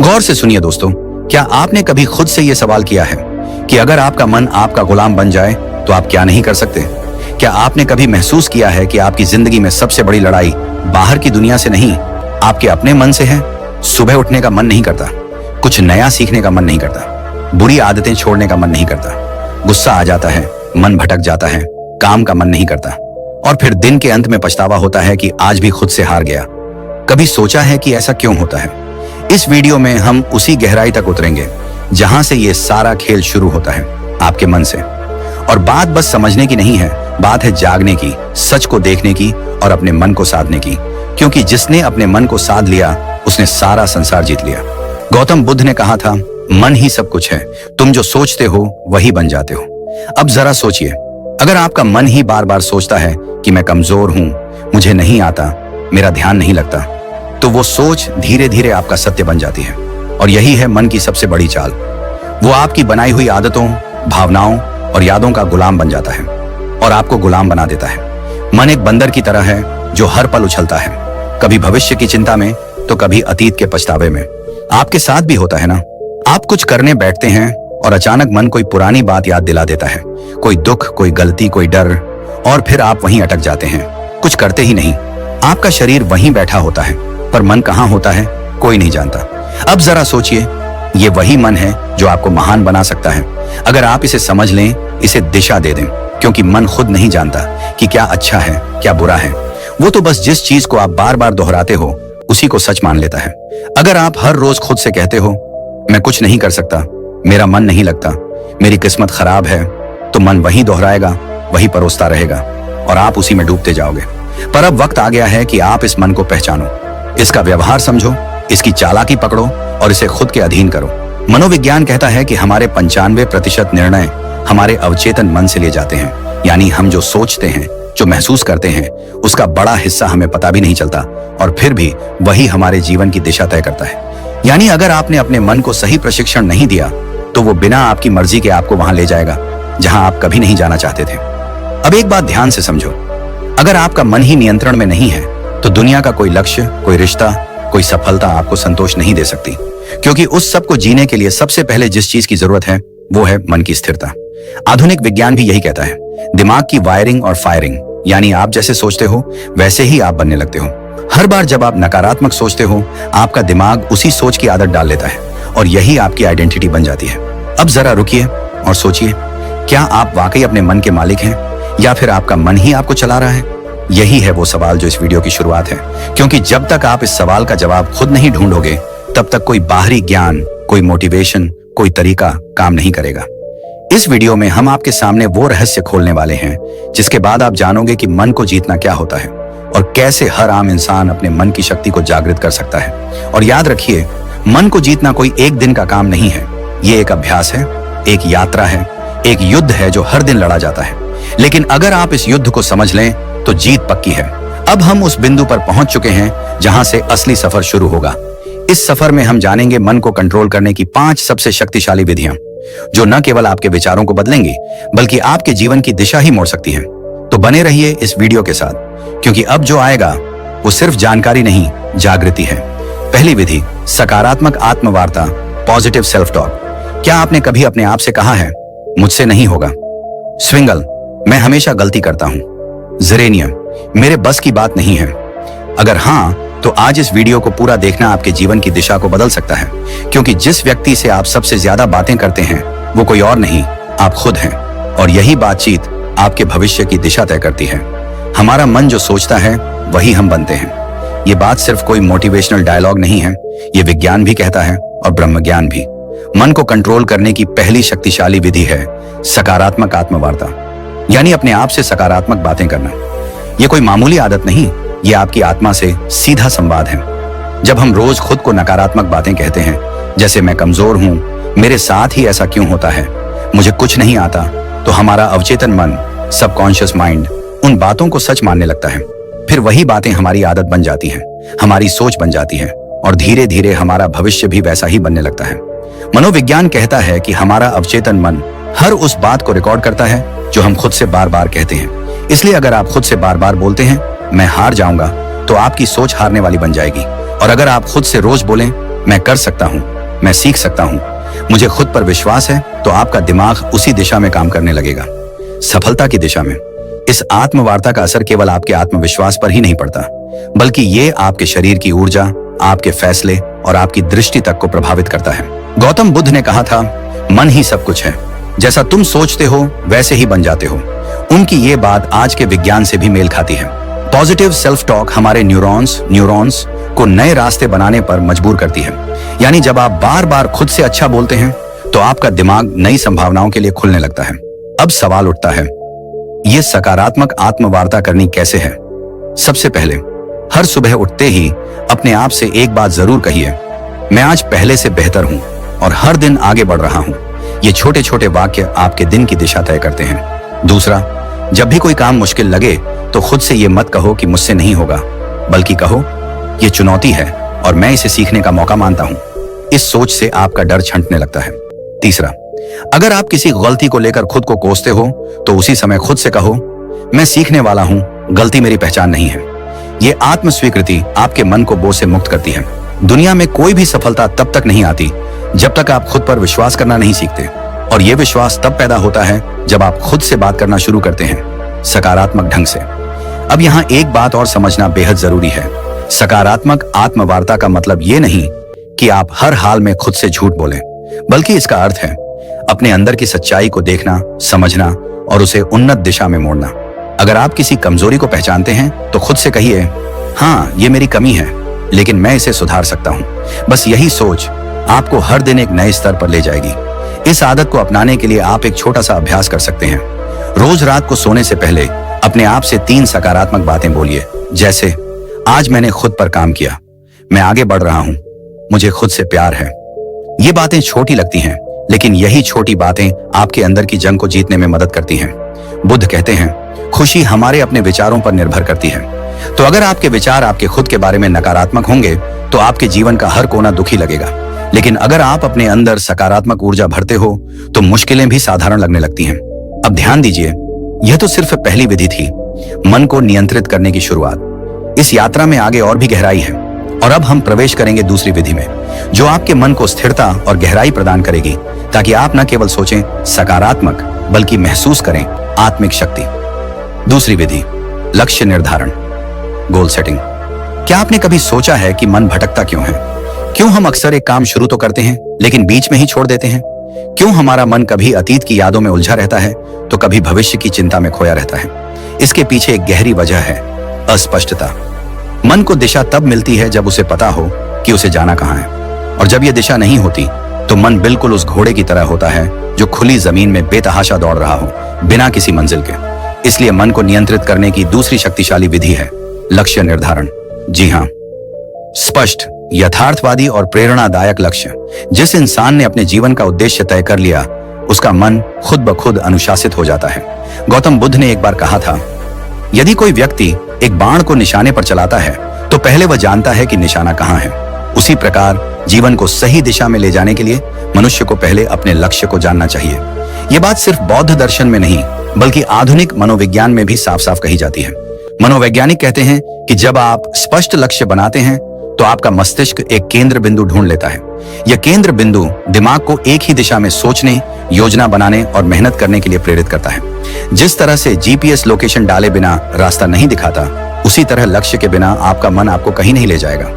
गौर से सुनिए दोस्तों, क्या आपने कभी खुद से यह सवाल किया है कि अगर आपका मन आपका गुलाम बन जाए तो आप क्या नहीं कर सकते? क्या आपने कभी महसूस किया है कि आपकी जिंदगी में सबसे बड़ी लड़ाई बाहर की दुनिया से नहीं, आपके अपने मन से है? सुबह उठने का मन नहीं करता, कुछ नया सीखने का मन नहीं करता, बुरी आदतें छोड़ने का मन नहीं करता, गुस्सा आ जाता है, मन भटक जाता है, काम का मन नहीं करता, और फिर दिन के अंत में पछतावा होता है कि आज भी खुद से हार गया। कभी सोचा है कि ऐसा क्यों होता है? इस वीडियो में हम उसी गहराई तक उतरेंगे जहां से ये सारा खेल शुरू होता है, आपके मन से। और बात बस समझने की नहीं है, बात है जागने की, सच को देखने की और अपने मन को साधने की, क्योंकि जिसने अपने मन को साध लिया उसने सारा संसार जीत लिया। गौतम बुद्ध ने कहा था, मन ही सब कुछ है, तुम जो सोचते हो वही बन जाते हो। अब जरा सोचिए, अगर आपका मन ही बार बार सोचता है कि मैं कमजोर हूं, मुझे नहीं आता, मेरा ध्यान नहीं लगता, तो वो सोच धीरे धीरे आपका सत्य बन जाती है। और यही है मन की सबसे बड़ी चाल। वो आपकी बनाई हुई आदतों, भावनाओं और यादों का गुलाम बन जाता है और आपको गुलाम बना देता है। मन एक बंदर की तरह है जो हर पल उछलता है, कभी भविष्य की चिंता में तो कभी अतीत के पछतावे में। आपके साथ भी होता है ना? आप कुछ करने बैठते हैं और अचानक मन कोई पुरानी बात याद दिला देता है, कोई दुख, कोई गलती, कोई डर, और फिर आप वहीं अटक जाते हैं, कुछ करते ही नहीं। आपका शरीर वहीं बैठा होता है पर मन कहाँ होता है कोई नहीं जानता। अब जरा सोचिए, ये वही मन है जो आपको महान बना सकता है अगर आप इसे समझ लें, इसे दिशा दे दें, क्योंकि मन खुद नहीं जानता कि क्या अच्छा है क्या बुरा है। वो तो बस जिस चीज को आप बार बार दोहराते हो उसी को सच मान लेता है। अगर आप हर रोज खुद से कहते हो, मैं कुछ नहीं कर सकता, मेरा मन नहीं लगता, मेरी किस्मत खराब है, तो मन वही दोहराएगा, वही परोसता रहेगा और आप उसी में डूबते जाओगे। पर अब वक्त आ गया है कि आप इस मन को पहचानो, इसका व्यवहार समझो, इसकी चालाकी पकड़ो और इसे खुद के अधीन करो। मनोविज्ञान कहता है कि हमारे 95% निर्णय हमारे अवचेतन मन से लिए जाते हैं, यानी हम जो सोचते हैं, जो महसूस करते हैं, उसका बड़ा हिस्सा हमें पता भी नहीं चलता और फिर भी वही हमारे जीवन की दिशा तय करता है। यानी अगर आपने अपने मन को सही प्रशिक्षण नहीं दिया तो वो बिना आपकी मर्जी के आपको वहां ले जाएगा जहां आप कभी नहीं जाना चाहते थे। अब एक बात ध्यान से समझो, अगर आपका मन ही नियंत्रण में नहीं है तो दुनिया का कोई लक्ष्य, कोई रिश्ता, कोई सफलता आपको संतोष नहीं दे सकती, क्योंकि उस सब को जीने के लिए सबसे पहले जिस चीज की जरूरत है वो है मन की स्थिरता। आधुनिक विज्ञान भी यही कहता है, दिमाग की वायरिंग और फायरिंग, यानी आप जैसे सोचते हो वैसे ही आप बनने लगते हो। हर बार जब आप नकारात्मक सोचते हो, आपका दिमाग उसी सोच की आदत डाल लेता है और यही आपकी आइडेंटिटी बन जाती है। अब जरा रुकिए और सोचिए, क्या आप वाकई अपने मन के मालिक हैं या फिर आपका मन ही आपको चला रहा है? यही है वो सवाल जो इस वीडियो की शुरुआत है, क्योंकि जब तक आप इस सवाल का जवाब खुद नहीं ढूंढोगे तब तक कोई बाहरी ज्ञान, कोई मोटिवेशन, कोई तरीका काम नहीं करेगा। इस वीडियो में हम आपके सामने वो रहस्य खोलने वाले हैं जिसके बाद आप जानोगे कि मन को जीतना क्या होता है और कैसे हर आम इंसान अपने मन की शक्ति को जागृत कर सकता है। और याद रखिए, मन को जीतना कोई एक दिन का काम नहीं है, ये एक अभ्यास है, एक यात्रा है, एक युद्ध है जो हर दिन लड़ा जाता है। लेकिन अगर आप इस युद्ध को समझ लें तो जीत पक्की है। अब हम उस बिंदु पर पहुंच चुके हैं जहां से असली सफर शुरू होगा। इस सफर में हम जानेंगे मन को कंट्रोल करने की 5 सबसे शक्तिशाली विधियां, जो न केवल आपके विचारों को बदलेंगी बल्कि आपके जीवन की दिशा ही मोड़ सकती हैं। तो बने रहिए इस वीडियो के साथ, क्योंकि अब जो आएगा वो सिर्फ जानकारी नहीं, जागृति है। पहली विधि, सकारात्मक आत्मवार्ता, पॉजिटिव सेल्फ टॉक। क्या आपने कभी अपने आप से कहा है, मुझसे नहीं होगा? स्विंगल, मैं हमेशा गलती करता हूं। जेरेनियम, मेरे बस की बात नहीं है। अगर हां, तो आज इस वीडियो को पूरा देखना आपके जीवन की दिशा को बदल सकता है, क्योंकि जिस व्यक्ति से आप सबसे ज्यादा बातें करते हैं वो कोई और नहीं, आप खुद हैं। और यही बातचीत आपके भविष्य की दिशा तय करती है। हमारा मन जो सोचता है वही हम बनते हैं। ये बात सिर्फ कोई मोटिवेशनल डायलॉग नहीं है, ये विज्ञान भी कहता है और ब्रह्मज्ञान भी। मन को कंट्रोल करने की पहली शक्तिशाली विधि है सकारात्मक आत्मवार्ता, यानी अपने आप से सकारात्मक बातें करना। ये कोई मामूली आदत नहीं, ये आपकी आत्मा से सीधा संवाद है। जब हम रोज खुद को नकारात्मक बातें कहते हैं, जैसे मैं कमजोर हूं, मेरे साथ ही ऐसा क्यों होता है, मुझे कुछ नहीं आता, तो हमारा अवचेतन मन, सबकॉन्शियस माइंड उन बातों को सच मानने लगता है। फिर वही बातें हमारी आदत बन जाती हैं, हमारी सोच बन जाती है और धीरे धीरे हमारा भविष्य भी वैसा ही बनने लगता है। मनोविज्ञान कहता है कि हमारा अवचेतन मन हर उस बात को रिकॉर्ड करता है जो हम खुद से बार बार कहते हैं। इसलिए अगर आप खुद से बार बार बोलते हैं, मैं हार जाऊंगा, तो आपकी सोच हारने वाली बन जाएगी। और अगर आप खुद से रोज बोलें, मैं कर सकता हूँ, मैं सीख सकता हूँ, मुझे खुद पर विश्वास है, तो आपका दिमाग उसी दिशा में काम करने लगेगा, सफलता की दिशा में। इस आत्मवार्ता का असर केवल आपके आत्मविश्वास पर ही नहीं पड़ता, बल्कि ये आपके शरीर की ऊर्जा, आपके फैसले और आपकी दृष्टि तक को प्रभावित करता है। गौतम बुद्ध ने कहा था, मन ही सब कुछ है, जैसा तुम सोचते हो वैसे ही बन जाते हो। उनकी ये बात आज के विज्ञान से भी मेल खाती है। पॉजिटिव सेल्फ टॉक हमारे न्यूरॉन्स को नए रास्ते बनाने पर मजबूर करती है। यानी जब आप बार बार खुद से अच्छा बोलते हैं तो आपका दिमाग नई संभावनाओं के लिए खुलने लगता है। अब सवाल उठता है, यह सकारात्मक आत्मवार्ता करनी कैसे है? सबसे पहले, हर सुबह उठते ही अपने आप से एक बात जरूर कहिए, मैं आज पहले से बेहतर हूं और हर दिन आगे बढ़ रहा हूं। ये छोटे छोटे वाक्य आपके दिन की दिशा तय करते हैं। दूसरा, जब भी कोई काम मुश्किल लगे तो खुद से ये मत कहो कि मुझसे नहीं होगा, बल्कि कहो ये चुनौती है और मैं इसे सीखने का मौका मानता हूं। इस सोच से आपका डर छंटने लगता है। तीसरा, अगर आप किसी गलती को लेकर खुद को कोसते हो तो उसी समय खुद से कहो, मैं सीखने वाला हूं, गलती मेरी पहचान नहीं है। ये आत्म स्वीकृति आपके मन को बोझ से मुक्त करती है। दुनिया में कोई भी सफलता तब तक नहीं आती जब तक आप खुद पर विश्वास करना नहीं सीखते, और यह विश्वास तब पैदा होता है जब आप खुद से बात करना शुरू करते हैं, सकारात्मक ढंग से। अब यहाँ एक बात और समझना बेहद जरूरी है। सकारात्मक आत्मवार्ता का मतलब ये नहीं कि आप हर हाल में खुद से झूठ बोलें, बल्कि इसका अर्थ है अपने अंदर की सच्चाई को देखना, समझना और उसे उन्नत दिशा में मोड़ना। अगर आप किसी कमजोरी को पहचानते हैं तो खुद से कहिए, हाँ ये मेरी कमी है, लेकिन मैं इसे सुधार सकता हूँ। बस यही सोच आपको हर दिन एक नए स्तर पर ले जाएगी। इस आदत को अपनाने के लिए आप एक छोटा सा अभ्यास कर सकते हैं। रोज रात को सोने से पहले अपने आप से 3 सकारात्मक बातें बोलिए, जैसे आज मैंने खुद पर काम किया, मैं आगे बढ़ रहा हूं, मुझे खुद से प्यार है। ये बातें छोटी लगती हैं, लेकिन यही छोटी बातें आपके अंदर की जंग को जीतने में मदद करती हैं। बुद्ध कहते हैं, खुशी हमारे अपने विचारों पर निर्भर करती है। तो अगर आपके विचार आपके खुद के बारे में नकारात्मक होंगे तो आपके जीवन का हर कोना दुखी लगेगा। लेकिन अगर आप अपने अंदर सकारात्मक ऊर्जा भरते हो तो मुश्किलें भी साधारण लगने लगती हैं। अब ध्यान दीजिए, यह तो सिर्फ पहली विधि थी, मन को नियंत्रित करने की शुरुआत। इस यात्रा में आगे और भी गहराई है, और अब हम प्रवेश करेंगे दूसरी विधि में, जो आपके मन को स्थिरता और गहराई प्रदान करेगी, ताकि आप न केवल सोचें सकारात्मक, बल्कि महसूस करें आत्मिक शक्ति। दूसरी विधि, लक्ष्य निर्धारण, गोल सेटिंग। क्या आपने कभी सोचा है कि मन भटकता क्यों है? क्यों हम अक्सर एक काम शुरू तो करते हैं लेकिन बीच में ही छोड़ देते हैं? क्यों हमारा मन कभी अतीत की यादों में उलझा रहता है तो कभी भविष्य की चिंता में खोया रहता है? इसके पीछे एक गहरी वजह है, अस्पष्टता। मन को दिशा तब मिलती है जब उसे पता हो कि उसे जाना कहाँ है, और जब यह दिशा नहीं होती तो मन बिल्कुल उस घोड़े की तरह होता है जो खुली जमीन में बेतहाशा दौड़ रहा हो, बिना किसी मंजिल के। इसलिए मन को नियंत्रित करने की दूसरी शक्तिशाली विधि है लक्ष्य निर्धारण। जी हाँ, स्पष्ट, यथार्थवादी और प्रेरणादायक लक्ष्य। जिस इंसान ने अपने जीवन का उद्देश्य तय कर लिया, उसका मन खुद ब खुद अनुशासित हो जाता है। गौतम बुद्ध ने एक बार कहा था, यदि कोई व्यक्ति एक बाण को निशाने पर चलाता है तो पहले वह जानता है कि निशाना कहाँ है। उसी प्रकार जीवन को सही दिशा में ले जाने के लिए मनुष्य को पहले अपने लक्ष्य को जानना चाहिए। यह बात सिर्फ बौद्ध दर्शन में नहीं, बल्कि आधुनिक मनोविज्ञान में भी साफ साफ कही जाती है। मनोवैज्ञानिक कहते हैं कि जब आप स्पष्ट लक्ष्य बनाते हैं तो आपका मस्तिष्क एक केंद्र बिंदु ढूंढ लेता है। यह केंद्र बिंदु दिमाग को एक ही दिशा में सोचने, योजना बनाने और मेहनत करने के लिए प्रेरित करता है। जिस तरह से जीपीएस लोकेशन डाले बिना रास्ता नहीं दिखाता, उसी तरह लक्ष्य के बिना आपका मन आपको कहीं नहीं ले जाएगा,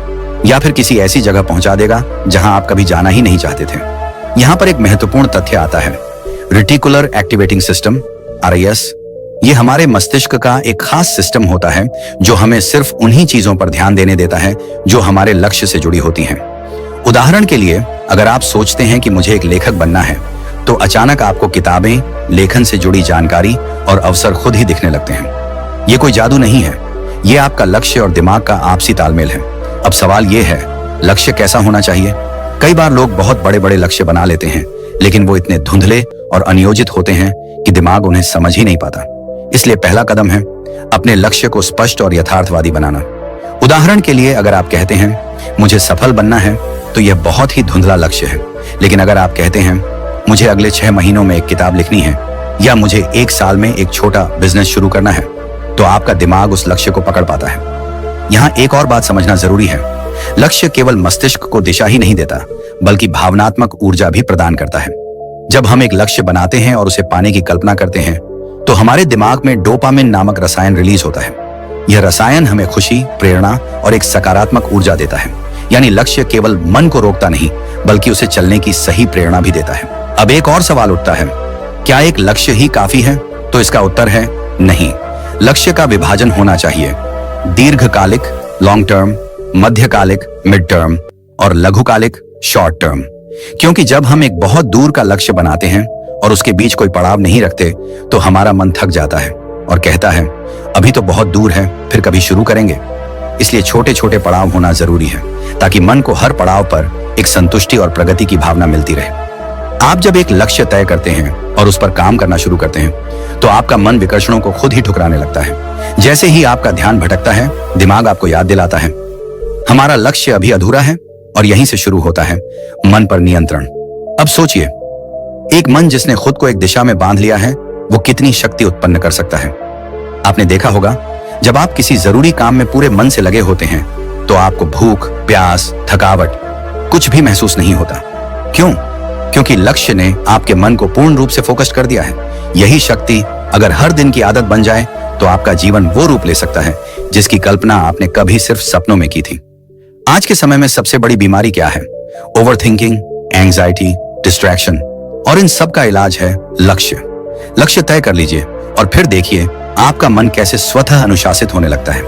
या फिर किसी ऐसी जगह पहुंचा देगा जहां आप कभी जाना ही नहीं चाहते थे। यहां पर एक महत्वपूर्ण तथ्य आता है, रेटिकुलर एक्टिवेटिंग सिस्टम, RIS। ये हमारे मस्तिष्क का एक खास सिस्टम होता है जो हमें सिर्फ उन्हीं चीजों पर ध्यान देने देता है जो हमारे लक्ष्य से जुड़ी होती हैं। उदाहरण के लिए, अगर आप सोचते हैं कि मुझे एक लेखक बनना है, तो अचानक आपको किताबें, लेखन से जुड़ी जानकारी और अवसर खुद ही दिखने लगते हैं। ये कोई जादू नहीं है, ये आपका लक्ष्य और दिमाग का आपसी तालमेल है। अब सवाल ये है, लक्ष्य कैसा होना चाहिए? कई बार लोग बहुत बड़े बड़े लक्ष्य बना लेते हैं, लेकिन वो इतने धुंधले और अनियोजित होते हैं कि दिमाग उन्हें समझ ही नहीं पाता। इसलिए पहला कदम है अपने लक्ष्य को स्पष्ट और यथार्थवादी बनाना। उदाहरण के लिए, अगर आप कहते हैं मुझे सफल बनना है, तो यह बहुत ही धुंधला लक्ष्य है। लेकिन अगर आप कहते हैं मुझे अगले 6 महीनों में एक किताब लिखनी है, या मुझे 1 साल में एक छोटा बिजनेस शुरू करना है, तो आपका दिमाग उस लक्ष्य को पकड़ पाता है। यहाँ एक और बात समझना जरूरी है, लक्ष्य केवल मस्तिष्क को दिशा ही नहीं देता, बल्कि भावनात्मक ऊर्जा भी प्रदान करता है। जब हम एक लक्ष्य बनाते हैं और उसे पाने की कल्पना करते हैं, तो हमारे दिमाग में डोपामिन नामक रसायन रिलीज होता है। यह रसायन हमें खुशी, प्रेरणा और एक सकारात्मक ऊर्जा देता है। यानी लक्ष्य केवल मन को रोकता नहीं, बल्कि उसे चलने की सही प्रेरणा भी देता है। अब एक और सवाल उठता है, क्या एक लक्ष्य ही काफी है? तो इसका उत्तर है नहीं। लक्ष्य का विभाजन होना चाहिए। दीर्घकालिक लॉन्ग टर्म, मध्यकालिक मिड टर्म और लघुकालिक शॉर्ट टर्म। क्योंकि जब हम एक बहुत दूर का लक्ष्य बनाते हैं और उसके बीच कोई पड़ाव नहीं रखते, तो हमारा मन थक जाता है और कहता है अभी तो बहुत दूर है, फिर कभी शुरू करेंगे। इसलिए छोटे छोटे पड़ाव होना जरूरी है, ताकि मन को हर पड़ाव पर एक संतुष्टि और प्रगति की भावना मिलती रहे। आप जब एक लक्ष्य तय करते हैं और उस पर काम करना शुरू करते हैं, तो आपका मन विकर्षणों को खुद ही ठुकराने लगता है। जैसे ही आपका ध्यान भटकता है, दिमाग आपको याद दिलाता है हमारा लक्ष्य अभी अधूरा है, और यहीं से शुरू होता है मन पर नियंत्रण। अब सोचिए, एक मन जिसने खुद को एक दिशा में बांध लिया है, वो कितनी शक्ति उत्पन्न कर सकता है। आपने देखा होगा, जब आप किसी जरूरी काम में पूरे मन से लगे होते हैं, तो आपको भूख, प्यास, थकावट कुछ भी महसूस नहीं होता। क्यों? क्योंकि लक्ष्य ने आपके मन को पूर्ण रूप से फोकस कर दिया है। यही शक्ति अगर हर दिन की आदत बन जाए, तो आपका जीवन वो रूप ले सकता है जिसकी कल्पना आपने कभी सिर्फ सपनों में की थी। आज के समय में सबसे बड़ी बीमारी क्या है? ओवर थिंकिंग, एंजाइटी, डिस्ट्रैक्शन, और इन सब का इलाज है लक्ष्य। लक्ष्य तय कर लीजिए और फिर देखिए आपका मन कैसे स्वतः अनुशासित होने लगता है।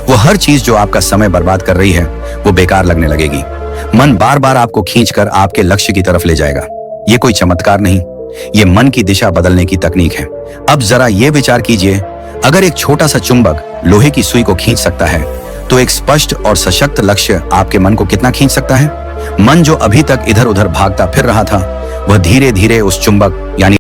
वो हर चीज जो आपका समय बर्बाद कर रही है, वो बेकार लगने लगेगी। मन बार बार आपको खींचकर आपके लक्ष्य की तरफ ले जाएगा। ये कोई चमत्कार नहीं, ये मन की दिशा बदलने की तकनीक है। अब जरा ये विचार कीजिए, अगर एक छोटा सा चुंबक लोहे की सुई को खींच सकता है, तो एक स्पष्ट और सशक्त लक्ष्य आपके मन को कितना खींच सकता है? मन जो अभी तक इधर उधर भागता फिर रहा था, वह धीरे धीरे उस चुंबक यानी